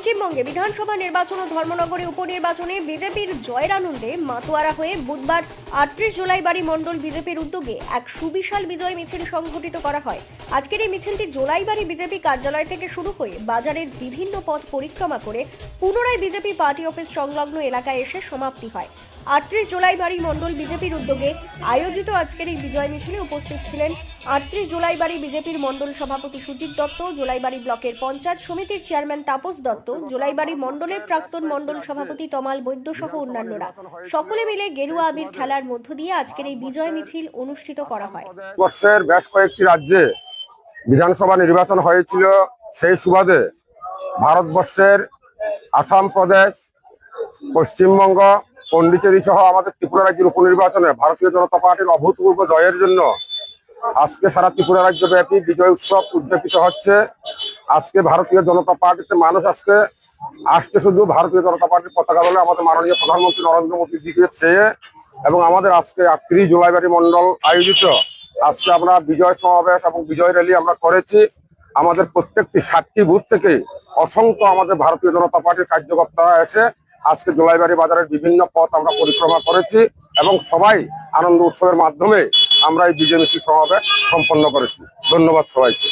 পশ্চিমবঙ্গে বিধানসভা নির্বাচন ও ধর্মনগরে উপনির্বাচনে বিজেপির জয়ের আনন্দে মাতোয়ারা হয়ে বুধবার ৩৮ জোলাইবাড়ি মণ্ডল বিজেপির উদ্যোগে এক সুবিশাল বিজয় মিছিল সংঘটিত করা হয়। আজকের এই মিছিলটি জোলাইবাড়ি বিজেপি কার্যালয় থেকে শুরু হয়ে বাজারের বিভিন্ন পথ পরিক্রমা করে পুনরায় বিজেপি পার্টি অফিস সংলগ্ন এলাকায় এসে সমাপ্তি হয়। ৩৮ জোলাইবাড়ি মণ্ডল বিজেপির উদ্যোগে আয়োজিত আজকের এই বিজয় মিছিলে উপস্থিত ছিলেন ৩৮ জোলাইবাড়ি বিজেপির মণ্ডল সভাপতি সুজিত দত্ত, জোলাইবাড়ি ব্লকের পঞ্চায়েত সমিতির চেয়ারম্যান তাপস দত্ত, জোলাইবাড়ি মণ্ডলের প্রাক্তন মণ্ডল সভাপতি তমাল বৈদ্য সহ অন্যান্যরা। সকলে মিলে গেরুয়া আবির খেলার মধ্য দিয়ে আজকের এই বিজয় মিছিল অনুষ্ঠিত করা হয়। বর্ষের বেশ কয়েকটি রাজ্যে বিধানসভা নির্বাচন হয়েছিল, সেই সুবাদে ভারতবর্ষের আসাম প্রদেশ, পশ্চিমবঙ্গ, পন্ডিচেরি সহ আমাদের ত্রিপুরা রাজ্যের উপনির্বাচনে ভারতীয় জনতা পার্টির অভূতপূর্ব জয়ের জন্য আজকে সারা ত্রিপুরা রাজ্যব্যাপী বিজয় উৎসব উদযাপিত হচ্ছে। আজকে ভারতীয় জনতা পার্টিতে মানুষ আজকে আসছে শুধু ভারতীয় জনতা পার্টির পতাকা দলে আমাদের মাননীয় প্রধানমন্ত্রী নরেন্দ্র মোদীর দিকে চেয়ে, এবং আমাদের আজকে ৩৮ জোলাইবাড়ি মণ্ডল আয়োজিত আজকে আমরা বিজয় সমাবেশ এবং বিজয় র্যালি আমরা করেছি। আমাদের প্রত্যেকটি ৭টি বুথ থেকে অসংখ্য আমাদের ভারতীয় জনতা পার্টির কার্যকর্তারা এসে আজকে জোলাইবাড়ি বাজারের বিভিন্ন পথ আমরা পরিক্রমা করেছি এবং সবাই আনন্দ উৎসবের মাধ্যমে আমরা এই বিজয় মিছিল সমাবেশ সম্পন্ন করেছি। ধন্যবাদ সবাইকে।